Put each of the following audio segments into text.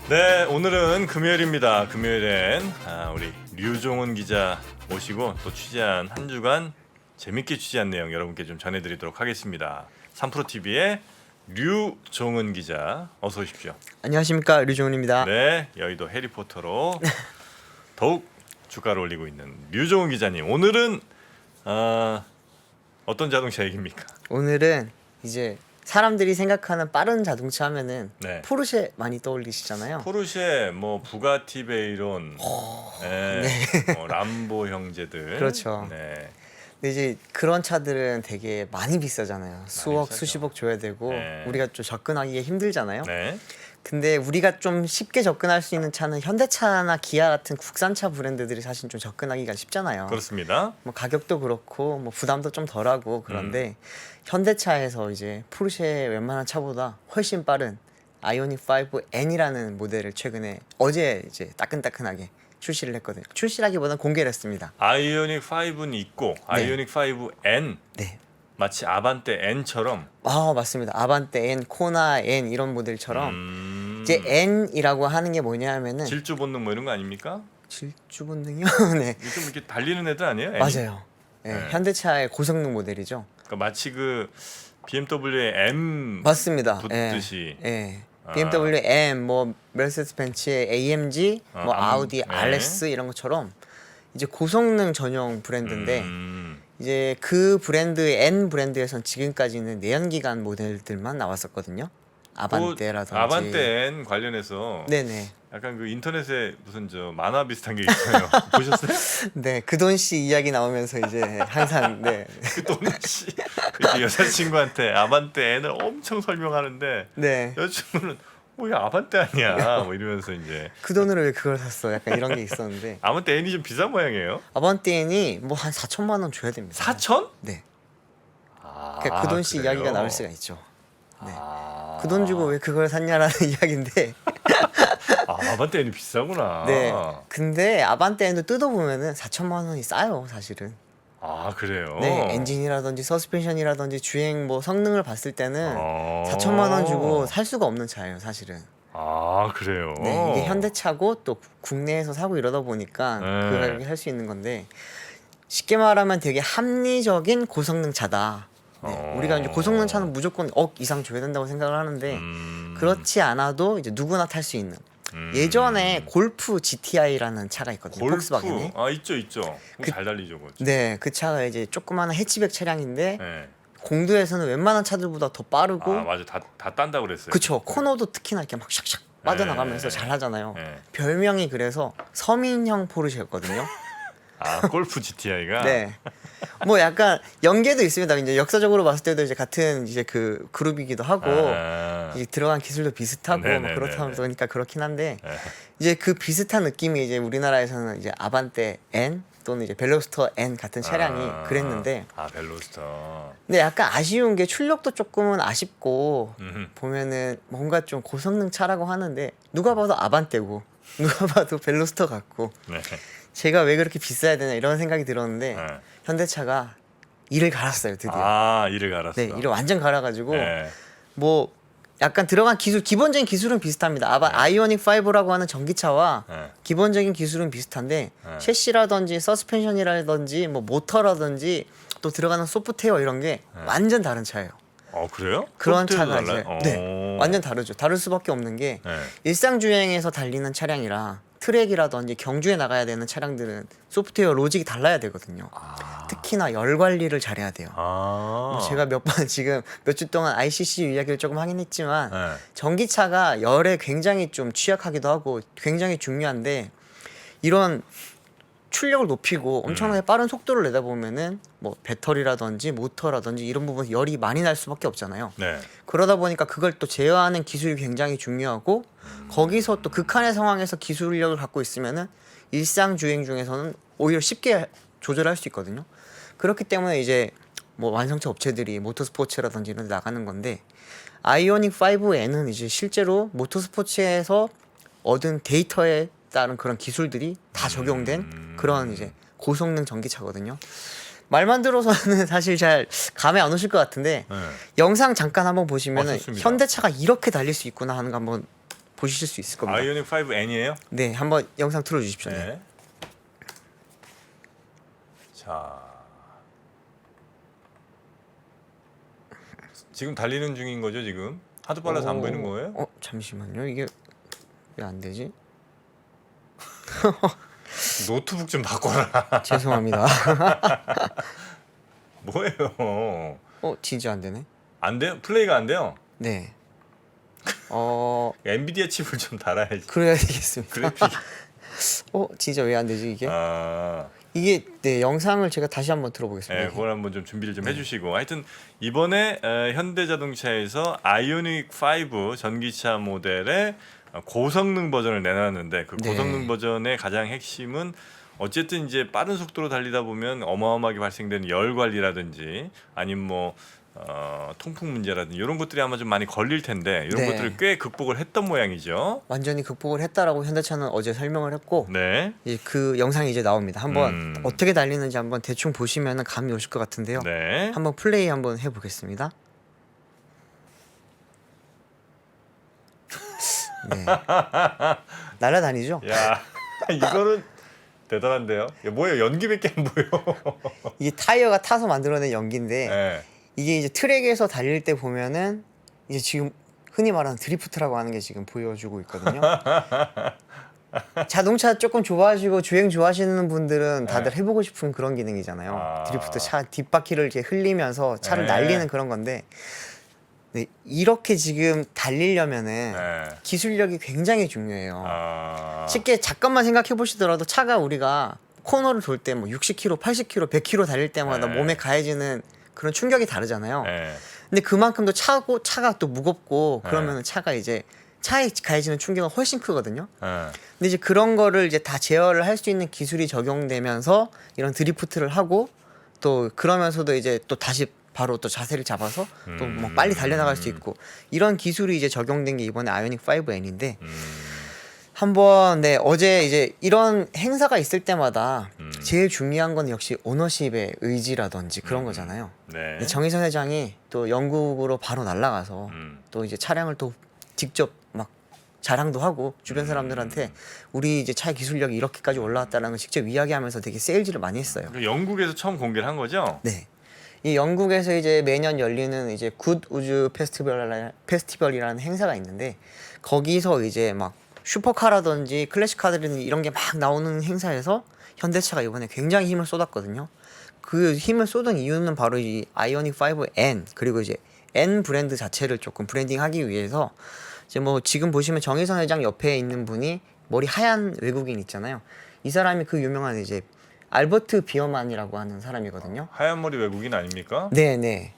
네, 오늘은 금요일입니다. 금요일엔 우리 류종훈 기자 모시고 또 취재한 한 주간 재밌게 취재한 내용 여러분께 좀 전해드리도록 하겠습니다. 3프로TV의 류종훈 기자, 어서 오십시오. 안녕하십니까, 류종훈입니다. 네, 여의도 해리포터로 더욱 주가를 올리고 있는 류종훈 기자님, 오늘은 어떤 자동차 얘기입니까? 오늘은 이제 사람들이 생각하는 빠른 자동차 하면은 네. 포르쉐 많이 떠올리시잖아요. 포르쉐, 뭐 부가티 베이론, 뭐 람보 형제들. 그렇죠. 네. 근데 이제 그런 차들은 되게 많이 비싸잖아요. 수억, 비싸죠. 수십억 줘야 되고 네. 우리가 좀 접근하기가 힘들잖아요. 네. 근데 우리가 좀 쉽게 접근할 수 있는 차는 현대차나 기아 같은 국산차 브랜드들이 사실 좀 접근하기가 쉽잖아요. 그렇습니다. 뭐 가격도 그렇고 뭐 부담도 좀 덜하고 그런데 현대차에서 이제 포르쉐 웬만한 차보다 훨씬 빠른 아이오닉 5N이라는 모델을 최근에 어제 이제 따끈따끈하게 출시를 했거든요. 출시라기보다는 공개를 했습니다. 아이오닉 5는 있고 아이오닉 5N, 네. 마치 아반떼 N처럼 아, 맞습니다. 아반떼 N, 코나 N 이런 모델처럼 이제 N이라고 하는 게 뭐냐면은 질주 본능 뭐 이런 거 아닙니까? 질주 본능이요? 네. 좀 이렇게 달리는 애들 아니에요? N이? 맞아요. 네, 네. 현대차의 고성능 모델이죠. 그러니까 마치 그 BMW의 M 맞습니다. 붙듯이. 예. BMW M, 뭐 메르세데스 벤츠의 AMG, 뭐 아우디 RS 이런 것처럼 이제 고성능 전용 브랜드인데 이제 그 브랜드 N 브랜드에선 지금까지는 내연기관 모델들만 나왔었거든요. 아반떼라든지. 아반떼 N 관련해서 네네. 약간 그 인터넷에 무슨 저 만화 비슷한 게 있어요. 보셨어요? 네, 그돈 씨 이야기 나오면서 이제 항상 네. 그 돈씨 이렇게 여자친구한테 아반떼 N을 엄청 설명하는데 네. 여자친구는 뭐 이게 아반떼 아니야 뭐 이러면서 이제 그 돈으로 왜 그걸 샀어? 약간 이런 게 있었는데 아반떼 N이 좀 비싼 모양이에요. 아반떼는 뭐 한 4천만 원 줘야 됩니다. 4천? 네. 아, 그러니까 그돈 씨 그래요? 이야기가 나올 수가 있죠. 네. 아, 그 돈 주고 왜 그걸 샀냐라는 이야기인데 아반떼 N이 비싸구나. 네. 근데 아반떼도 뜯어보면은 4천만 원이 싸요, 사실은. 아 그래요? 네. 엔진이라든지 서스펜션이라든지 주행 뭐 성능을 봤을 때는 어. 4천만 원 주고 살 수가 없는 차예요, 사실은. 아 그래요? 네. 이게 현대차고 또 국내에서 사고 이러다 보니까 네. 그 가격에 살 수 있는 건데 쉽게 말하면 되게 합리적인 고성능 차다. 네. 우리가 이제 고성능 차는 무조건 억 이상 줘야 된다고 생각을 하는데 그렇지 않아도 이제 누구나 탈 수 있는. 예전에 골프 GTI라는 차가 있거든요. 폭스바겐에. 아 있죠. 잘 달리죠, 그거. 네, 그 차가 이제 조그마한 해치백 차량인데 네. 공도에서는 웬만한 차들보다 더 빠르고, 아 맞아, 다 딴다 그랬어요. 그쵸. 코너도 특히나 이렇게 막 샥샥 빠져나가면서 잘 하잖아요. 네. 별명이 그래서 서민형 포르쉐였거든요. 아 골프 GTI가. 네. 뭐 약간 연계도 있습니다. 이제 역사적으로 봤을 때도 이제 같은 이제 그 그룹이기도 하고 이제 들어간 기술도 비슷하고 뭐 네네네네. 그렇다 보니까 그렇긴 한데 네. 이제 그 비슷한 느낌이 이제 우리나라에서는 이제 아반떼 N 또는 이제 벨로스터 N 같은 차량이 그랬는데 아 벨로스터. 근데 약간 아쉬운 게 출력도 조금은 아쉽고 음흠. 보면은 뭔가 좀 고성능 차라고 하는데 누가 봐도 아반떼고 누가 봐도 벨로스터 같고 네. 제가 왜 그렇게 비싸야 되나 이런 생각이 들었는데 네. 현대차가 이를 갈았어요, 드디어. 아 이를 갈았어. 네, 이를 완전 갈아가지고 네. 뭐 약간 들어간 기술, 기본적인 기술은 비슷합니다. 아이오닉 5라고 하는 전기차와 네. 기본적인 기술은 비슷한데 네. 셰시라든지 서스펜션이라든지 뭐 모터라든지 또 들어가는 소프트웨어 이런 게 완전 다른 차예요. 그래요? 그런 소프트웨어도 차가 이제 달라요? 네, 완전 다르죠. 다를 수밖에 없는 게 네. 일상 주행에서 달리는 차량이랑 트랙이라든지 경주에 나가야 되는 차량들은 소프트웨어 로직이 달라야 되거든요. 특히나 열 관리를 잘해야 돼요. 아. 제가 몇 번 지금 몇 주 동안 ICC 이야기를 조금 하긴 했지만 네. 전기차가 열에 굉장히 좀 취약하기도 하고 굉장히 중요한데 이런 출력을 높이고 엄청나게 빠른 속도를 내다 보면은 뭐 배터리라든지 모터라든지 이런 부분 열이 많이 날 수밖에 없잖아요. 네. 그러다 보니까 그걸 또 제어하는 기술이 굉장히 중요하고 거기서 또 극한의 상황에서 기술력을 갖고 있으면은 일상 주행 중에서는 오히려 쉽게 조절할 수 있거든요. 그렇기 때문에 이제 뭐 완성차 업체들이 모터스포츠라든지 이런 데 나가는 건데 아이오닉 5N은 이제 실제로 모터스포츠에서 얻은 데이터에 따른 그런 기술들이 다 적용된 그런 이제 고성능 전기차거든요. 말만 들어서는 사실 잘 감에 안 오실 것 같은데 네. 영상 잠깐 한번 보시면은 좋습니다. 현대차가 이렇게 달릴 수 있구나 하는 거 한번 보실 수 있을 겁니다. 아이오닉 5N이에요? 네, 한번 영상 틀어주십시오. 네. 네. 자, 지금 달리는 중인 거죠 지금? 하도 빨라서 안 보이는 거예요? 잠시만요. 이게 왜 안 되지? 노트북 좀 바꿔라. 죄송합니다. 뭐예요? 진짜 안 되네. 안 돼요? 플레이가 안 돼요? 네. 엔비디아 칩을 좀 달아야지. 그래야 되겠습니다. 그래픽. 진짜 왜 안 되지 이게? 아, 이게 네 영상을 제가 다시 한번 들어보겠습니다. 네, 그걸 한번 좀 준비를 좀 해주시고 하여튼 이번에 현대자동차에서 아이오닉 5 전기차 모델의 고성능 버전을 내놨는데 그 네. 고성능 버전의 가장 핵심은 어쨌든 이제 빠른 속도로 달리다 보면 어마어마하게 발생되는 열 관리라든지 아니면 뭐 통풍 문제라든지 이런 것들이 아마 좀 많이 걸릴 텐데 이런 네. 것들을 꽤 극복을 했던 모양이죠. 완전히 극복을 했다라고 현대차는 어제 설명을 했고 네. 이제 그 영상이 이제 나옵니다. 한번 음. 어떻게 달리는지 한번 대충 보시면 감이 오실 것 같은데요. 네. 한번 플레이 한번 해보겠습니다. 네. 날아다니죠? 야, 이거는 대단한데요. 이게 뭐예요? 연기밖에 안 보여. 이게 타이어가 타서 만들어낸 연기인데 네. 이게 이제 트랙에서 달릴 때 보면은 이제 지금 흔히 말하는 드리프트라고 하는 게 지금 보여주고 있거든요. 자동차 조금 좋아하시고 주행 좋아하시는 분들은 다들 네. 해보고 싶은 그런 기능이잖아요. 아. 드리프트 차 뒷바퀴를 이렇게 흘리면서 차를 네. 날리는 그런 건데 네, 이렇게 지금 달리려면은 네. 기술력이 굉장히 중요해요. 아. 쉽게 잠깐만 생각해 보시더라도 차가 우리가 코너를 돌 때 뭐 60km, 80km, 100km 달릴 때마다 네. 몸에 가해지는 그런 충격이 다르잖아요. 네. 근데 그만큼 또 차가 또 무겁고 그러면 차가 이제 차에 가해지는 충격은 훨씬 크거든요. 네. 근데 이제 그런 거를 이제 다 제어를 할 수 있는 기술이 적용되면서 이런 드리프트를 하고 또 그러면서도 이제 또 다시 바로 또 자세를 잡아서 또 뭐 빨리 달려나갈 수 있고 이런 기술이 이제 적용된 게 이번에 아이오닉 5N인데 한번 네 어제 이제 이런 행사가 있을 때마다 제일 중요한 건 역시 오너십의 의지라든지 그런 거잖아요. 네. 근데 정의선 회장이 또 영국으로 바로 날아가서 또 이제 차량을 또 직접 막 자랑도 하고 주변 사람들한테 우리 이제 차 기술력이 이렇게까지 올라왔다는 걸 직접 이야기하면서 되게 세일즈를 많이 했어요. 그 영국에서 처음 공개를 한 거죠? 네. 이 영국에서 이제 매년 열리는 이제 굿 우즈 페스티벌이라는 행사가 있는데 거기서 이제 막 슈퍼카라든지 클래식카들이 이런 게 막 나오는 행사에서 현대차가 이번에 굉장히 힘을 쏟았거든요. 그 힘을 쏟은 이유는 바로 이 아이오닉 5N 그리고 이제 N 브랜드 자체를 조금 브랜딩하기 위해서 이제 뭐 지금 보시면 정의선 회장 옆에 있는 분이 머리 하얀 외국인 있잖아요. 이 사람이 그 유명한 이제 알버트 비어만이라고 하는 사람이거든요. 하얀 머리 외국인 아닙니까? 네네.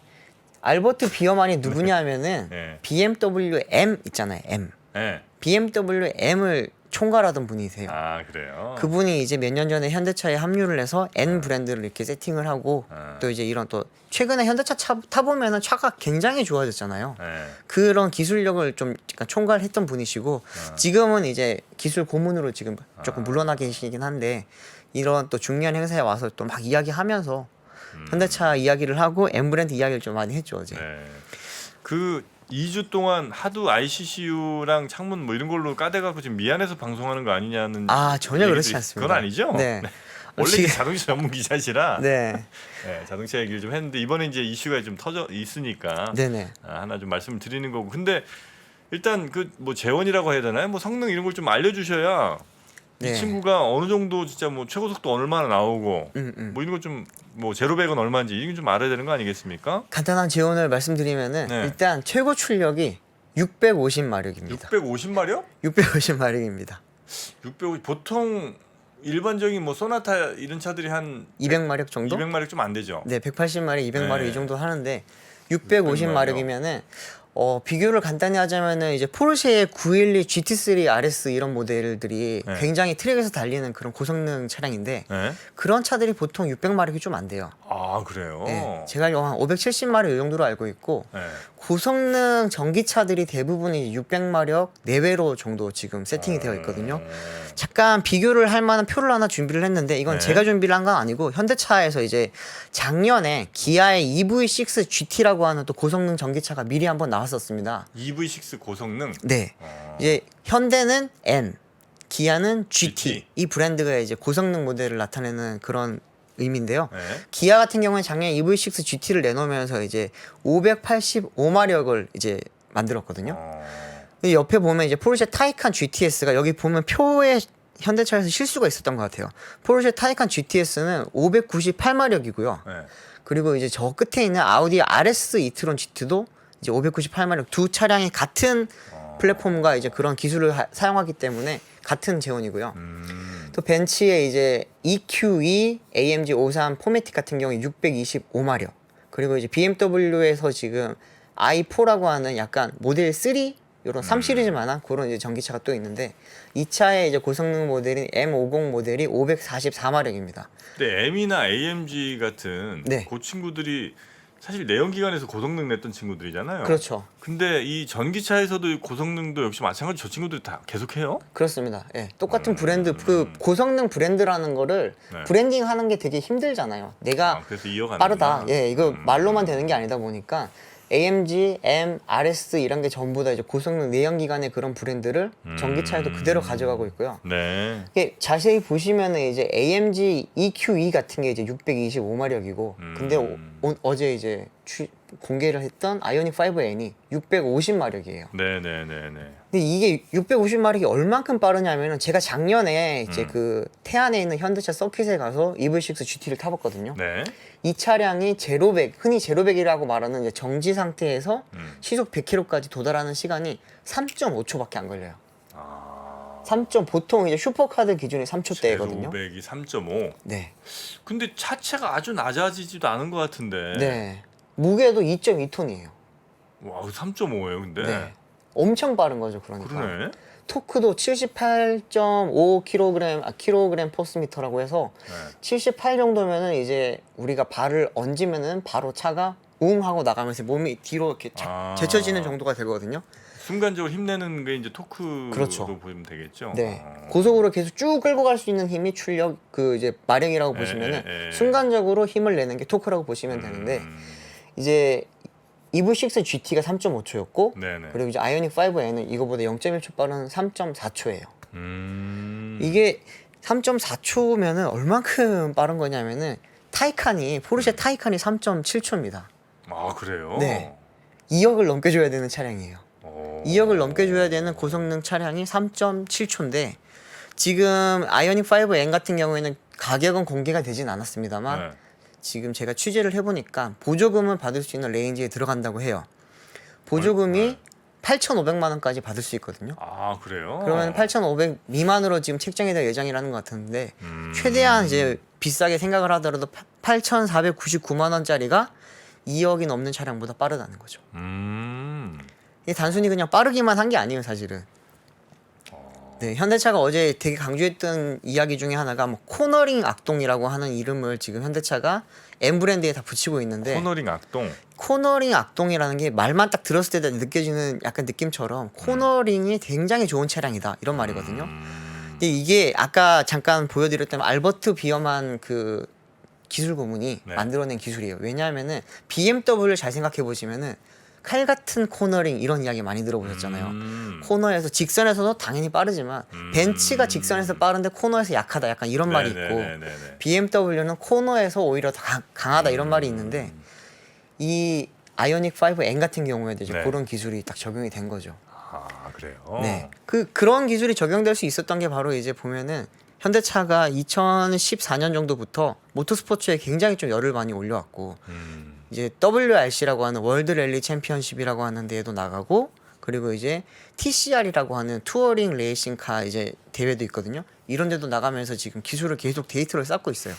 알버트 비어만이 누구냐면은 네. BMW M 있잖아요. M. 네. BMW M을 총괄하던 분이세요. 아 그래요. 그분이 이제 몇 년 전에 현대차에 합류를 해서 N 브랜드를 이렇게 세팅을 하고 또 이제 이런 또 최근에 현대차 타보면은 차가 굉장히 좋아졌잖아요. 네. 그런 기술력을 좀 약간 총괄했던 분이시고 지금은 이제 기술 고문으로 지금 조금 물러나 계시긴 한데 이런 또 중요한 행사에 와서 또 막 이야기하면서 현대차 이야기를 하고 M 브랜드 이야기를 좀 많이 했죠 어제. 네. 그 2주 동안 하도 ICCU랑 창문 뭐 이런 걸로 까대갖고 지금 미안해서 방송하는 거 아니냐는 전혀 얘기도 그렇지 않습니다. 그건 아니죠? 네. 원래 지금- 이제 자동차 전문 기자시라 네. 네, 자동차 얘기를 좀 했는데 이번에 이제 이슈가 좀 터져 있으니까 네네. 하나 좀 말씀을 드리는 거고 근데 일단 그 뭐 재원이라고 해야 되나요? 뭐 성능 이런 걸 좀 알려주셔야 네. 이 친구가 어느 정도 진짜 뭐 최고 속도 얼마나 나오고 뭐 이런 거 좀 뭐 제로백은 얼마인지 이건 좀 알아야 되는 거 아니겠습니까? 간단한 재원을 말씀드리면은 네. 일단 최고 출력이 650마력입니다. 650마력? 650마력입니다. 650 보통 일반적인 뭐 소나타 이런 차들이 한 200마력 정도? 200마력 좀 안 되죠. 네, 180마력, 200마력 네. 이 정도 하는데 650마력이면은 비교를 간단히 하자면은 이제 포르쉐의 912 GT3 RS 이런 모델들이 네. 굉장히 트랙에서 달리는 그런 고성능 차량인데 네. 그런 차들이 보통 600마력이 좀 안 돼요. 아 그래요. 네, 제가 알기로 한 570마력 이 정도로 알고 있고 네. 고성능 전기차들이 대부분이 600마력 내외로 정도 지금 세팅이 되어 있거든요. 잠깐 비교를 할 만한 표를 하나 준비를 했는데 이건 네. 제가 준비를 한 건 아니고 현대차에서 이제 작년에 기아의 EV6 GT라고 하는 또 고성능 전기차가 미리 한번 나왔었습니다. EV6 고성능. 네. 이제 현대는 N, 기아는 GT. GT. 이 브랜드가 이제 고성능 모델을 나타내는 그런 의미인데요. 네. 기아 같은 경우는 작년 EV6 GT를 내놓으면서 이제 585마력을 이제 만들었거든요. 이 옆에 보면 이제 포르쉐 타이칸 GTS가 여기 보면 표에 현대차에서 실수가 있었던 것 같아요. 포르쉐 타이칸 GTS는 598마력이고요. 네. 그리고 이제 저 끝에 있는 아우디 RS 이트론 GT도 이제 598마력 두 차량이 같은 플랫폼과 이제 그런 기술을 사용하기 때문에 같은 제온이고요. 또 벤츠의 이제 EQE AMG 53 포매틱 같은 경우에 625마력. 그리고 이제 BMW에서 지금 i4라고 하는 약간 모델 3 이런 3시리즈만한 그런 이제 전기차가 또 있는데 이 차의 이제 고성능 모델인 M50 모델이 544마력입니다. 근데 M이나 AMG 같은 네. 그 친구들이 사실 내연기관에서 고성능 냈던 친구들이잖아요. 그렇죠. 근데 이 전기차에서도 고성능도 역시 마찬가지로 저 친구들이 다 계속해요? 그렇습니다. 예, 똑같은 브랜드 그 고성능 브랜드라는 거를 네. 브랜딩하는 게 되게 힘들잖아요. 내가 그래서 이어가는 빠르다. 예, 이거 말로만 되는 게 아니다 보니까 AMG, M, RS 이런 게 전부 다 이제 고성능 내연기관의 그런 브랜드를 전기차에도 그대로 가져가고 있고요. 네. 이게 자세히 보시면은 이제 AMG EQE 같은 게 이제 625마력이고, 근데 어제 이제 공개를 했던 아이오닉 5N이 650마력이에요. 네네네네. 근데 이게 650마력이 얼만큼 빠르냐면은 제가 작년에 이제 그 태안에 있는 현대차 서킷에 가서 EV6 GT를 타봤거든요. 네. 이 차량이 제로백, 흔히 제로백이라고 말하는 이제 정지 상태에서 시속 100km까지 도달하는 시간이 3.5초밖에 안 걸려요. 3점 보통 이제 슈퍼카드 기준이 3초대거든요. 500이 3.5. 네. 근데 차체가 아주 낮아지지도 않은 것 같은데. 네. 무게도 2.2톤이에요. 와, 3.5예요, 근데. 네. 엄청 빠른 거죠, 그러니까. 그러네. 토크도 78.5kg, 킬로그램 포스미터라고 해서 네. 78 정도면은 이제 우리가 발을 얹으면은 바로 차가 웅 하고 나가면서 몸이 뒤로 이렇게 제쳐지는 정도가 되거든요. 순간적으로 힘내는 게 이제 토크로 그렇죠. 보면 되겠죠. 네. 고속으로 계속 쭉 끌고 갈 수 있는 힘이 출력 그 이제 마력이라고 보시면은 순간적으로 힘을 내는 게 토크라고 보시면 되는데 이제 EV6 GT가 3.5초였고 네네. 그리고 이제 아이오닉 5N은 이거보다 0.1초 빠른 3.4초예요. 이게 3.4초면은 얼만큼 빠른 거냐면은 타이칸이 포르쉐 타이칸이 3.7초입니다. 아, 그래요? 네. 2억을 넘겨줘야 되는 차량이에요. 2억을 넘겨줘야 되는 고성능 차량이 3.7초인데 지금 아이오닉 5N 같은 경우에는 가격은 공개가 되진 않았습니다만 네. 지금 제가 취재를 해보니까 보조금을 받을 수 있는 레인지에 들어간다고 해요. 보조금이 8,500만 원까지 받을 수 있거든요. 아, 그래요? 그러면 8,500 미만으로 지금 책정이 될 예정이라는 것 같은데 최대한 이제 비싸게 생각을 하더라도 8,499만 원짜리가 2억이 넘는 차량보다 빠르다는 거죠. 이게 단순히 그냥 빠르기만 한 게 아니에요, 사실은. 네, 현대차가 어제 되게 강조했던 이야기 중에 하나가 뭐 코너링 악동이라고 하는 이름을 지금 현대차가 M 브랜드에 다 붙이고 있는데 코너링 악동. 코너링 악동이라는 게 말만 딱 들었을 때 느껴지는 약간 느낌처럼 코너링이 굉장히 좋은 차량이다 이런 말이거든요. 근데 이게 아까 잠깐 보여드렸던 알버트 비어만 그 기술 고문이 네. 만들어낸 기술이에요. 왜냐하면은 BMW를 잘 생각해 보시면은 칼 같은 코너링 이런 이야기 많이 들어보셨잖아요. 코너에서 직선에서도 당연히 빠르지만 벤츠가 직선에서 빠른데 코너에서 약하다 약간 이런 말이 있고 BMW는 코너에서 오히려 더 강하다 이런 말이 있는데 이 아이오닉 5N 같은 경우에도 이제 네. 그런 기술이 딱 적용이 된 거죠. 아, 그래요? 네. 그런 기술이 적용될 수 있었던 게 바로 이제 보면은 현대차가 2014년 정도부터 모터스포츠에 굉장히 좀 열을 많이 올려왔고 이제 WRC라고 하는 월드 랠리 챔피언십이라고 하는 데에도 나가고 그리고 이제 TCR이라고 하는 투어링 레이싱카 이제 대회도 있거든요. 이런 데도 나가면서 지금 기술을 계속 데이터를 쌓고 있어요.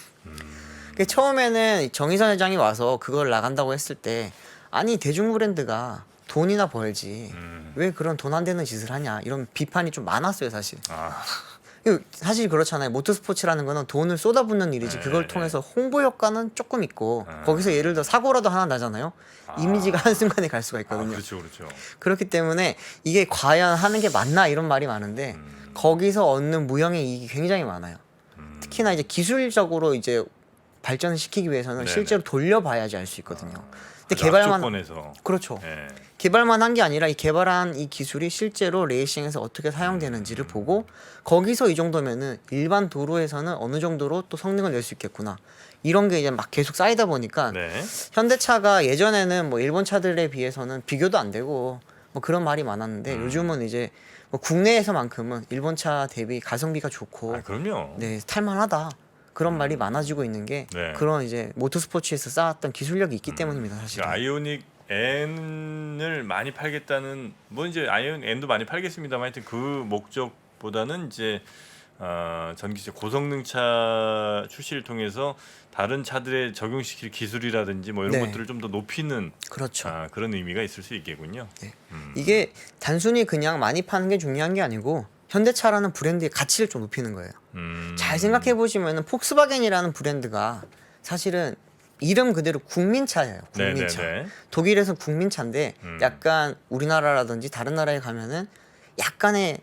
처음에는 정의선 회장이 와서 그걸 나간다고 했을 때 아니 대중 브랜드가 돈이나 벌지 왜 그런 돈 안 되는 짓을 하냐 이런 비판이 좀 많았어요, 사실. 사실 그렇잖아요. 모터스포츠라는 거는 돈을 쏟아붓는 일이지 그걸 통해서 홍보 효과는 조금 있고 거기서 예를 들어 사고라도 하나 나잖아요. 이미지가 한순간에 갈 수가 있거든요. 그렇죠, 그렇죠. 그렇기 때문에 이게 과연 하는 게 맞나 이런 말이 많은데 거기서 얻는 무형의 이익이 굉장히 많아요. 특히나 이제 기술적으로 이제 발전을 시키기 위해서는 네네. 실제로 돌려봐야지 알 수 있거든요. 근데 개발만 조건에서. 그렇죠. 예. 개발만 한 게 아니라 이 개발한 이 기술이 실제로 레이싱에서 어떻게 사용되는지를 보고 거기서 이 정도면은 일반 도로에서는 어느 정도로 또 성능을 낼 수 있겠구나. 이런 게 이제 막 계속 쌓이다 보니까 네. 현대차가 예전에는 뭐 일본 차들에 비해서는 비교도 안 되고 뭐 그런 말이 많았는데 요즘은 이제 뭐 국내에서만큼은 일본 차 대비 가성비가 좋고 아, 그럼요. 네 탈만하다 그런 말이 많아지고 있는 게 네. 그런 이제 모터스포츠에서 쌓았던 기술력이 있기 때문입니다 사실. 그러니까 아이오닉 N을 많이 팔겠다는 뭐 이제 아이오닉 N도 많이 팔겠습니다만 하여튼 그 목적보다는 이제 전기차 고성능차 출시를 통해서 다른 차들에 적용시킬 기술이라든지 뭐 이런 네. 것들을 좀 더 높이는 그렇죠. 그런 의미가 있을 수 있겠군요. 네. 이게 단순히 그냥 많이 파는 게 중요한 게 아니고 현대차라는 브랜드의 가치를 좀 높이는 거예요. 잘 생각해 보시면은 폭스바겐이라는 브랜드가 사실은 이름 그대로 국민차예요. 국민차. 네네네. 독일에서 국민차인데 약간 우리나라라든지 다른 나라에 가면은 약간의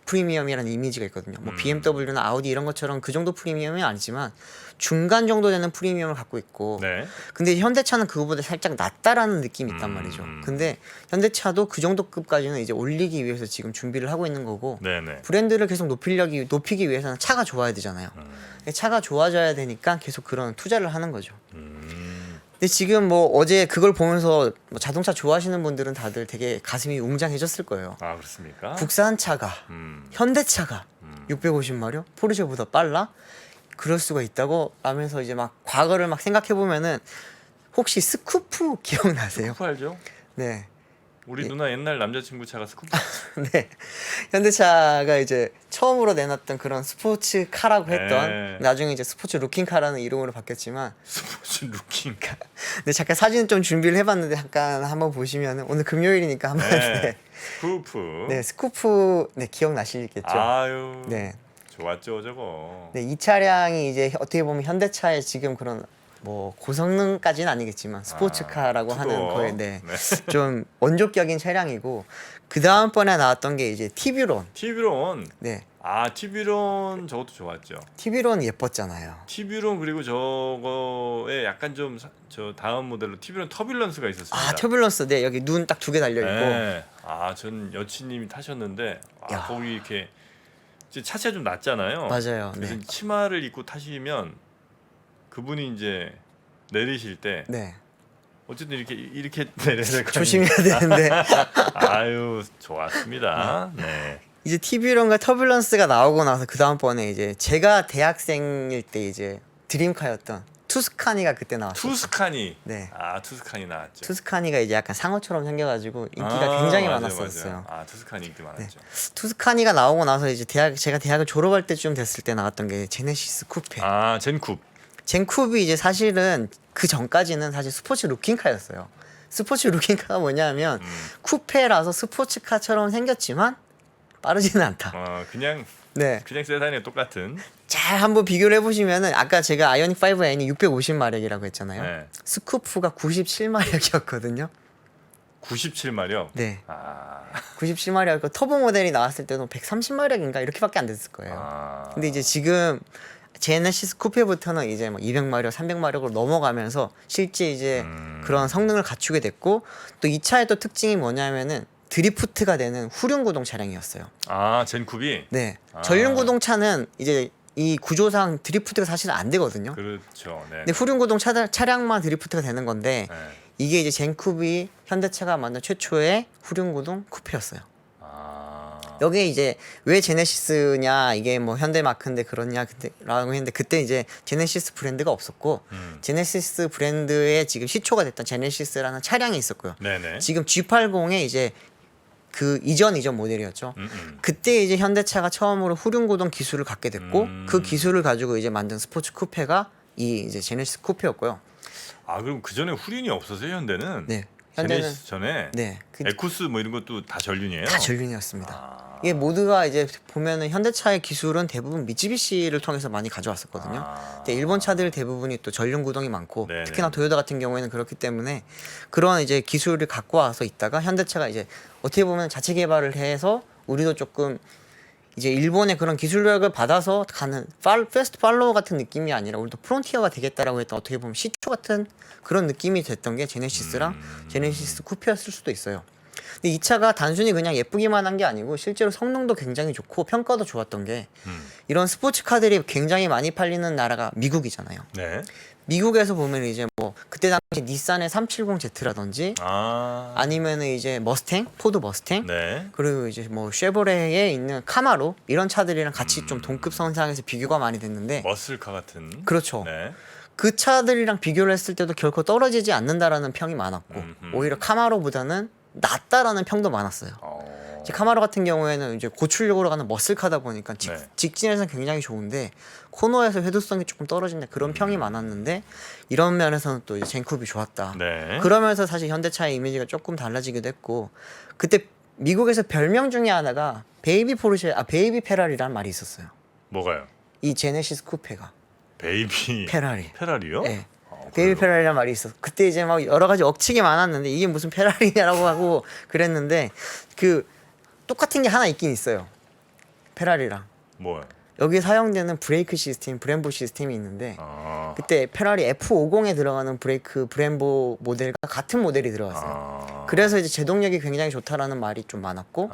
프리미엄이라는 이미지가 있거든요. 뭐 BMW나 아우디 이런 것처럼 그 정도 프리미엄이 아니지만 중간 정도 되는 프리미엄을 갖고 있고 네. 근데 현대차는 그거보다 살짝 낮다라는 느낌이 있단 말이죠. 근데 현대차도 그 정도 급까지는 이제 올리기 위해서 지금 준비를 하고 있는 거고 네네. 브랜드를 계속 높이기 위해서는 차가 좋아야 되잖아요. 차가 좋아져야 되니까 계속 그런 투자를 하는 거죠. 근데 지금 뭐 어제 그걸 보면서 뭐 자동차 좋아하시는 분들은 다들 되게 가슴이 웅장해졌을 거예요. 아 그렇습니까? 국산차가 현대차가 650마력 포르쉐보다 빨라? 그럴 수가 있다고 하면서 이제 막 과거를 막 생각해 보면은 혹시 스쿠프 기억나세요? 스쿠프 알죠? 네. 우리 누나 옛날 남자친구 차가 스쿠프. 네. 현대차가 이제 처음으로 내놨던 그런 스포츠 카라고 했던 네. 나중에 이제 스포츠 루킹 카라는 이름으로 바뀌었지만 스포츠 루킹. 근데 잠깐 사진 좀 준비를 해봤는데 잠깐 한번 보시면 오늘 금요일이니까 한번 네. 스쿠프. 네 스쿠프 네 기억나시겠죠? 아유. 네. 좋았죠 저거. 네, 이 차량이 이제 어떻게 보면 현대차의 지금 그런 뭐 고성능까지는 아니겠지만 스포츠카라고 투도. 하는 거에 네, 네. 좀 원조격인 차량이고 그 다음번에 나왔던 게 이제 티뷰론. 티뷰론. 네, 아 티뷰론 저것도 좋았죠. 티뷰론 예뻤잖아요. 티뷰론 그리고 저거에 약간 좀 저 다음 모델로 티뷰론 터뷸런스가 있었습니다. 아 터뷸런스 네 여기 눈 딱 두 개 달려 있고 네. 아전 여친님이 타셨는데 야. 거기 이렇게 이제 차체가 좀 낮잖아요. 맞아요. 그래서 네, 치마를 입고 타시면 그분이 이제 내리실 때 네 어쨌든 이렇게 내려야 될 거 아니에요. 조심해야 되는데 아유 좋았습니다. 네. 이제 티뷰론과 터뷸런스가 나오고 나서 그 다음번에 이제 제가 대학생일 때 이제 드림카였던 투스카니가 그때 나왔어요. 투스카니. 네. 아 투스카니 나왔죠. 투스카니가 이제 약간 상어처럼 생겨가지고 인기가 굉장히 맞아요, 많았었어요. 맞아요. 아 투스카니 인기 많았죠. 투스카니가 나오고 나서 이제 제가 대학을 졸업할 때쯤 됐을 때 나왔던 게 제네시스 쿠페. 아 젠쿱. 젠쿱이 이제 사실은 그 전까지는 사실 스포츠 루킹카였어요. 스포츠 루킹카가 뭐냐면 쿠페라서 스포츠카처럼 생겼지만 빠르지는 않다. 그냥 네. 세단이랑 똑같은. 잘 한번 비교를 해보시면은 아까 제가 아이오닉 5N이 650마력이라고 했잖아요. 네. 스쿠프가 97마력이었거든요. 97마력. 네. 아. 97마력. 터보 모델이 나왔을 때도 130마력인가 이렇게밖에 안 됐을 거예요. 아. 근데 이제 지금 제네시스 쿠페부터는 이제 뭐 200마력, 300마력으로 넘어가면서 실제 이제 그런 성능을 갖추게 됐고 또 이 차의 또 특징이 뭐냐면은 드리프트가 되는 후륜구동 차량이었어요. 아 젠쿱이. 네. 아. 전륜구동 차는 이제 이 구조상 드리프트가 사실 안 되거든요. 그렇죠. 네. 근데 후륜구동 차량만 드리프트가 되는 건데 네. 이게 이제 젠쿱이 현대차가 만든 최초의 후륜구동 쿠페였어요. 아. 여기에 이제 왜 제네시스냐 이게 뭐 현대 마크인데 그렇냐 라고 했는데 그때 이제 제네시스 브랜드가 없었고 제네시스 브랜드의 지금 시초가 됐던 제네시스라는 차량이 있었고요. 네네. 지금 G80의 이제 그 이전 모델이었죠. 그때 이제 현대차가 처음으로 후륜구동 기술을 갖게 됐고 그 기술을 가지고 이제 만든 스포츠 쿠페가 이 이제 제네시스 쿠페였고요. 아 그럼 그 전에 후륜이 없었어요 현대는? 네. 현대는 제네시스 전에 네. 에쿠스 뭐 이런 것도 다 전륜이에요? 다 전륜이었습니다. 아. 이게 모두가 이제 보면은 현대차의 기술은 대부분 미쯔비시를 통해서 많이 가져왔었거든요. 아. 근데 일본 차들 대부분이 또 전륜 구동이 많고 네네. 특히나 도요타 같은 경우에는 그렇기 때문에 그런 이제 기술을 갖고 와서 있다가 현대차가 이제 어떻게 보면 자체 개발을 해서 우리도 조금 이제 일본의 그런 기술력을 받아서 가는 패스트 팔로워 같은 느낌이 아니라 우리도 프론티어가 되겠다라고 했던 어떻게 보면 시초 같은 그런 느낌이 됐던 게 제네시스랑 제네시스 쿠페였을 수도 있어요. 근데 이 차가 단순히 그냥 예쁘기만 한 게 아니고 실제로 성능도 굉장히 좋고 평가도 좋았던 게 이런 스포츠카들이 굉장히 많이 팔리는 나라가 미국이잖아요. 네. 미국에서 보면 이제 뭐 그때 당시 닛산의 370Z라든지 아니면은 이제 머스탱, 포드 머스탱, 네. 그리고 이제 뭐 쉐보레에 있는 카마로 이런 차들이랑 같이 좀 동급 선상에서 비교가 많이 됐는데 머슬카 같은. 그렇죠. 네. 그 차들이랑 비교를 했을 때도 결코 떨어지지 않는다라는 평이 많았고 오히려 카마로보다는 낫다라는 평도 많았어요. 이제 카마로 같은 경우에는 이제 고출력으로 가는 머슬카다 보니까 네. 직진에서는 굉장히 좋은데 코너에서 회도성이 조금 떨어진다 그런 평이 많았는데 이런 면에서는 또 이제 젠쿱이 좋았다. 네. 그러면서 사실 현대차의 이미지가 조금 달라지기도 했고 그때 미국에서 별명 중에 하나가 베이비 페라리라는 말이 있었어요. 뭐가요? 이 제네시스 쿠페가 베이비 페라리. 페라리요? 네. 그래요? 베이비 페라리라는 말이 있어. 그때 이제 막 여러 가지 억측이 많았는데 이게 무슨 페라리냐라고 하고 그랬는데 그 똑같은 게 하나 있긴 있어요. 페라리랑 뭐요? 여기 사용되는 브레이크 시스템, 브렘보 시스템이 있는데 아. 그때 페라리 F50에 들어가는 브렘보 모델과 같은 모델이 들어갔어요. 그래서 이제 제동력이 굉장히 좋다라는 말이 좀 많았고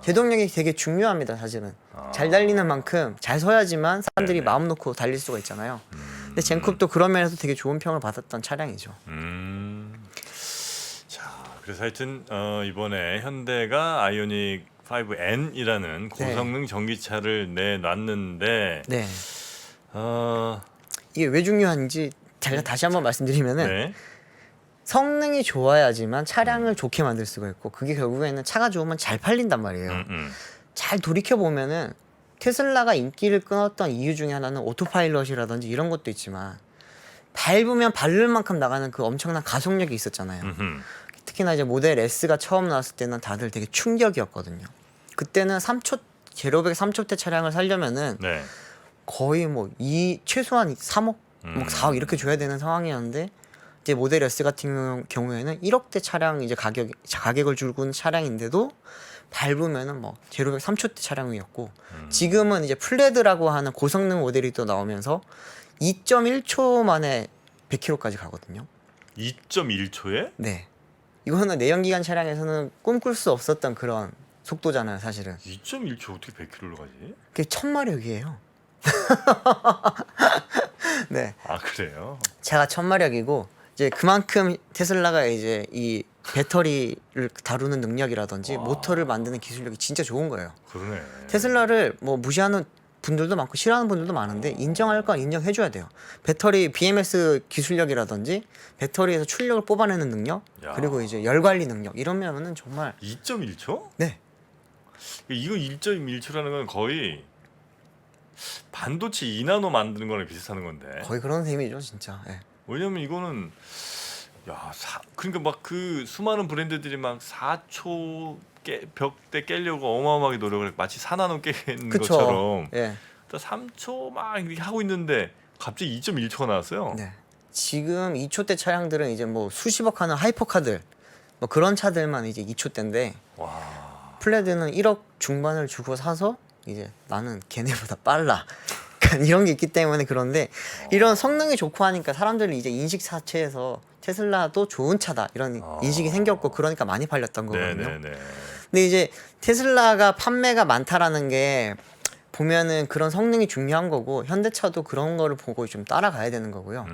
제동력이 되게 중요합니다. 사실은 잘 달리는 만큼 잘 서야지만 사람들이 네네. 마음 놓고 달릴 수가 있잖아요. 근데 젠쿱도 그런 면에서 되게 좋은 평을 받았던 차량이죠. 자, 그래서 하여튼 이번에 현대가 아이오닉 5N이라는 고성능 전기차를 내놨는데 네. 어, 이게 왜 중요한지 제가 다시 한번 말씀드리면은 네. 성능이 좋아야지만 차량을 좋게 만들 수가 있고 그게 결국에는 차가 좋으면 잘 팔린단 말이에요. 잘 돌이켜 보면은 테슬라가 인기를 끊었던 이유 중에 하나는 오토파일럿이라든지 이런 것도 있지만 밟으면 밟을 만큼 나가는 그 엄청난 가속력이 있었잖아요. 특히나 이제 모델 S가 처음 나왔을 때는 다들 되게 충격이었거든요. 그때는 3초 제로백 3초대 차량을 살려면은 네. 거의 뭐 최소한 3억, 뭐 4억 이렇게 줘야 되는 상황이었는데 이제 모델 S 같은 경우에는 1억대 차량 이제 가격을 줄고 차량인데도 밟으면은 뭐 제로백 3초대 차량이었고 지금은 이제 플레드라고 하는 고성능 모델이 또 나오면서 2.1초 만에 100km까지 가거든요. 2.1초에? 네. 이거는 내연기관 차량에서는 꿈꿀 수 없었던 그런 속도잖아요, 사실은. 2.1초 어떻게 100km로 가지? 그게 1000마력이에요. 네. 아, 그래요? 차가 1000마력이고 이제 그만큼 테슬라가 이제 이 배터리를 다루는 능력이라든지 모터를 만드는 기술력이 진짜 좋은 거예요. 그러네. 테슬라를 뭐 무시하는 분들도 많고 싫어하는 분들도 많은데 인정할 건 인정해줘야 돼요. 배터리 BMS 기술력이라든지 배터리에서 출력을 뽑아내는 능력 야. 그리고 이제 열 관리 능력 이러면은 정말 2.1초? 네. 이거 1.1초라는 건 거의 반도체 2나노 만드는 거랑 비슷한 건데. 거의 그런 셈이죠, 진짜. 예. 왜냐면 이거는 그러니까 막 그 수많은 브랜드들이 막 4초 벽대 깨려고 어마어마하게 노력을 해. 마치 4나노 깨는 그쵸. 것처럼 예. 3초 막 이렇게 하고 있는데 갑자기 2.1초가 나왔어요. 네. 지금 2초대 차량들은 이제 뭐 수십억 하는 하이퍼카들 뭐 그런 차들만 이제 2초대인데 와. 플레드는 1억 중반을 주고 사서 이제 나는 걔네보다 빨라. 약간 이런 게 있기 때문에 그런데 이런 성능이 좋고 하니까 사람들이 이제 인식 자체에서 테슬라도 좋은 차다 이런 인식이 생겼고 그러니까 많이 팔렸던 거거든요. 네네네. 근데 이제 테슬라가 판매가 많다라는 게 보면은 그런 성능이 중요한 거고 현대차도 그런 거를 보고 좀 따라가야 되는 거고요.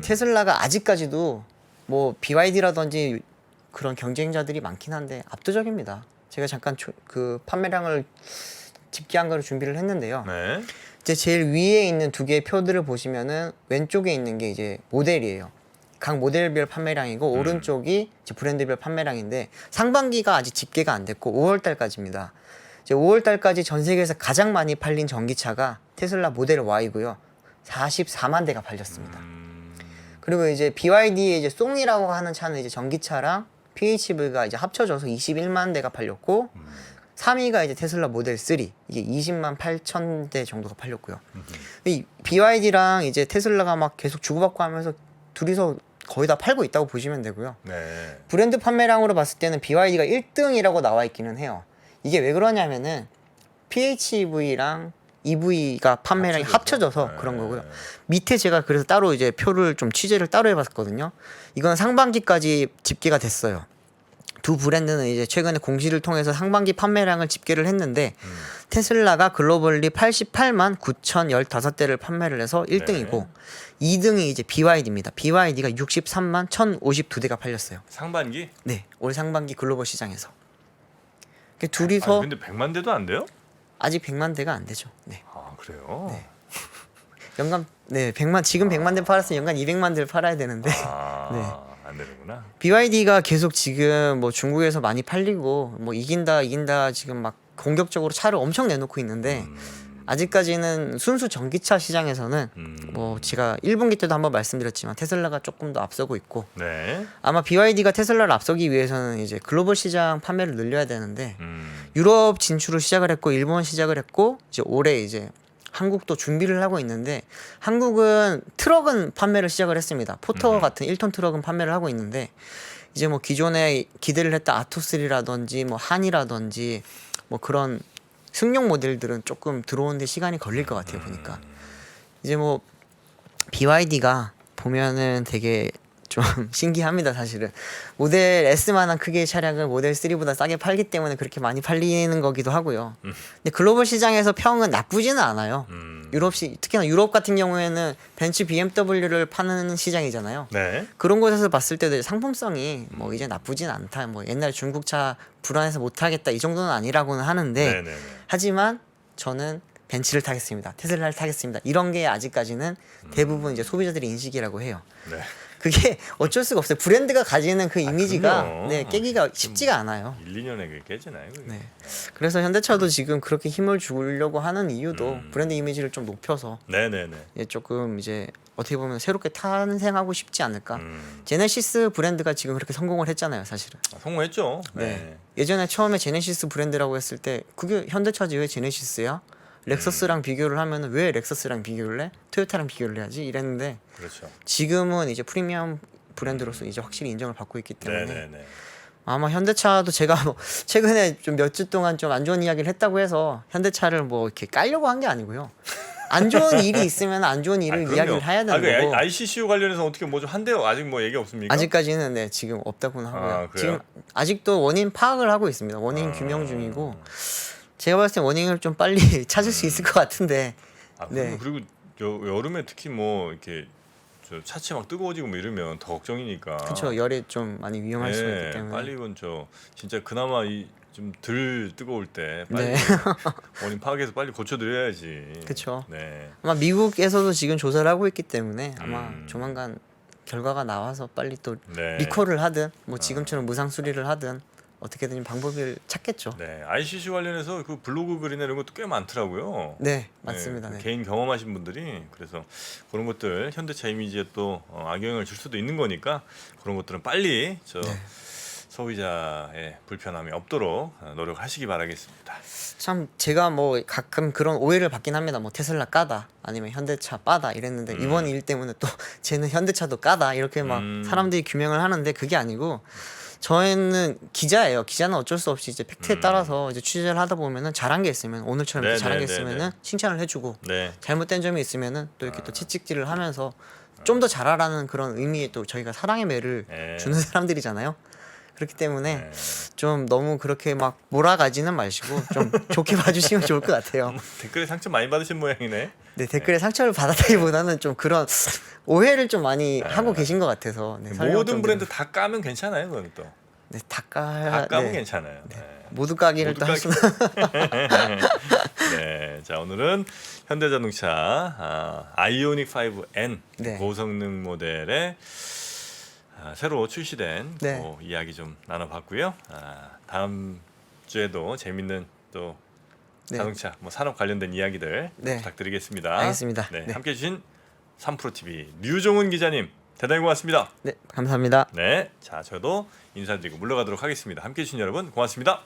테슬라가 아직까지도 뭐 BYD라든지 그런 경쟁자들이 많긴 한데 압도적입니다. 제가 잠깐 그 판매량을 집계한 거를 준비를 했는데요. 네. 이제 제일 위에 있는 두 개의 표들을 보시면은 왼쪽에 있는 게 이제 모델이에요. 각 모델별 판매량이고 오른쪽이 이제 브랜드별 판매량인데 상반기가 아직 집계가 안 됐고 5월 달까지입니다. 이제 5월 달까지 전 세계에서 가장 많이 팔린 전기차가 테슬라 모델 Y고요. 44만 대가 팔렸습니다. 그리고 이제 BYD의 이제 송이라고 하는 차는 이제 전기차랑 PHEV가 이제 합쳐져서 21만 대가 팔렸고 3위가 이제 테슬라 모델 3 이게 20만 8천 대 정도가 팔렸고요. 이 BYD랑 이제 테슬라가 막 계속 주고받고 하면서 둘이서 거의 다 팔고 있다고 보시면 되고요. 네. 브랜드 판매량으로 봤을 때는 BYD가 1등이라고 나와 있기는 해요. 이게 왜 그러냐면은 PHEV랑 EV가 판매량이 합쳐져서 네. 그런 거고요. 밑에 제가 그래서 따로 이제 표를 좀 취재를 따로 해봤거든요. 이건 상반기까지 집계가 됐어요. 두 브랜드는 이제 최근에 공시를 통해서 상반기 판매량을 집계를 했는데 테슬라가 글로벌리 88만 9,015대를 판매를 해서 1등이고 2등이 이제 BYD입니다. BYD가 63만 1,052대가 팔렸어요. 상반기? 네, 올 상반기 글로벌 시장에서. 둘이서 근데 100만 대도 안 돼요? 아직 100만 대가 안 되죠. 네. 아 그래요? 네. 연간 100만 지금 100만 대 팔았으면 연간 200만 대를 팔아야 되는데 안 되는구나. BYD가 계속 지금 뭐 중국에서 많이 팔리고 뭐 이긴다 지금 막 공격적으로 차를 엄청 내놓고 있는데 아직까지는 순수 전기차 시장에서는 뭐 제가 1분기 때도 한번 말씀드렸지만 테슬라가 조금 더 앞서고 있고 네. 아마 BYD가 테슬라를 앞서기 위해서는 이제 글로벌 시장 판매를 늘려야 되는데 유럽 진출을 시작을 했고 일본 시작을 했고 이제 올해 이제 한국도 준비를 하고 있는데 한국은 트럭은 판매를 시작을 했습니다. 포터 같은 1톤 트럭은 판매를 하고 있는데 이제 뭐 기존에 기대를 했던 아토3라든지 뭐 한이라든지 뭐 그런 승용 모델들은 조금 들어오는데 시간이 걸릴 것 같아요. 보니까 이제 뭐 BYD가 보면은 되게 좀 신기합니다. 사실은 모델 S만한 크기의 차량을 모델 3보다 싸게 팔기 때문에 그렇게 많이 팔리는 거기도 하고요. 근데 글로벌 시장에서 평은 나쁘지는 않아요. 특히나 유럽 같은 경우에는 벤츠 BMW를 파는 시장이잖아요. 네. 그런 곳에서 봤을 때도 상품성이 뭐 이제 나쁘진 않다. 뭐 옛날 중국차 불안해서 못 하겠다 이 정도는 아니라고는 하는데 네네네. 하지만 저는 벤츠를 타겠습니다. 테슬라를 타겠습니다. 이런 게 아직까지는 대부분 이제 소비자들의 인식이라고 해요. 네. 그게 어쩔 수가 없어요. 브랜드가 가지는 그 이미지가 그럼요. 깨기가 쉽지가 않아요. 1, 2년에 그게 깨지나요? 그게? 네. 그래서 현대차도 지금 그렇게 힘을 주려고 하는 이유도 브랜드 이미지를 좀 높여서 네네네. 조금 이제 어떻게 보면 새롭게 탄생하고 싶지 않을까. 제네시스 브랜드가 지금 그렇게 성공을 했잖아요, 사실은. 성공했죠. 네. 예전에 처음에 제네시스 브랜드라고 했을 때 그게 현대차지 왜 제네시스야? 렉서스랑 비교를 하면 왜 렉서스랑 비교를 해? 토요타랑 비교를 해야지 이랬는데 그렇죠. 지금은 이제 프리미엄 브랜드로서 이제 확실히 인정을 받고 있기 때문에 네네네. 아마 현대차도 제가 뭐 최근에 좀 몇 주 동안 좀 안 좋은 이야기를 했다고 해서 현대차를 뭐 이렇게 깔려고 한 게 아니고요. 안 좋은 일이 있으면 안 좋은 일을 그럼요. 이야기를 해야 되는 그 거고 ICCU 관련해서 어떻게 뭐 좀 한대요? 아직 뭐 얘기 없습니까? 아직까지는 네 지금 없다고는 하고요. 아, 그래요? 지금 아직도 원인 파악을 하고 있습니다. 원인 규명 중이고 제가 봤을 때 원인을 좀 빨리 찾을 수 있을 것 같은데 네. 그리고 여름에 특히 뭐 이렇게 저 차체 막 뜨거워지고 뭐 이러면 더 걱정이니까. 그렇죠. 열에 좀 많이 위험할 수가 있기 때문에 빨리 이건 진짜 그나마 좀 덜 뜨거울 때 빨리 네. 원인 파악해서 빨리 고쳐드려야지. 그쵸. 네. 아마 미국에서도 지금 조사를 하고 있기 때문에 아마 조만간 결과가 나와서 빨리 또 네. 리콜을 하든 뭐 지금처럼 무상 수리를 하든 어떻게든 방법을 찾겠죠. 네. ICC 관련해서 그 블로그 글이나 이런 것도 꽤 많더라고요. 네, 맞습니다. 그 네. 개인 경험하신 분들이 그래서 그런 것들 현대차 이미지에 또 악영향을 줄 수도 있는 거니까 그런 것들은 빨리 네. 소비자의 불편함이 없도록 노력하시기 바라겠습니다. 참 제가 뭐 가끔 그런 오해를 받긴 합니다. 뭐 테슬라 까다 아니면 현대차 빠다 이랬는데 이번 일 때문에 또 쟤는 현대차도 까다 이렇게 막 사람들이 규명을 하는데 그게 아니고 저희는 기자예요. 기자는 어쩔 수 없이 이제 팩트에 따라서 이제 취재를 하다 보면은 잘한 게 있으면 오늘처럼 이렇게 잘한 게 있으면은 칭찬을 해주고 네. 잘못된 점이 있으면은 또 이렇게 또 채찍질을 하면서 좀 더 잘하라는 그런 의미에 또 저희가 사랑의 매를 네. 주는 사람들이잖아요. 그렇기 때문에 좀 너무 그렇게 막 몰아가지는 마시고 좀 좋게 봐주시면 좋을 것 같아요. 댓글에 상처 많이 받으신 모양이네. 네, 댓글에 상처를 받았다기보다는 좀 그런 오해를 좀 많이 하고 계신 것 같아서 네, 설명을 모든 좀 브랜드 다 까면 괜찮아요, 그건 또. 네, 다 까면 네, 괜찮아요. 네. 모두 까기를 또 할 수는 네, 자 오늘은 현대자동차 아이오닉 5N 네. 고성능 모델의 새로 출시된 네. 그 이야기 좀 나눠봤고요. 다음 주에도 재밌는 또 네. 자동차 뭐 산업 관련된 이야기들 네. 부탁드리겠습니다. 알겠습니다. 네, 네. 함께해 주신 3프로TV 류종훈 기자님 대단히 고맙습니다. 네, 감사합니다. 네, 자 저도 인사드리고 물러가도록 하겠습니다. 함께해 주신 여러분 고맙습니다.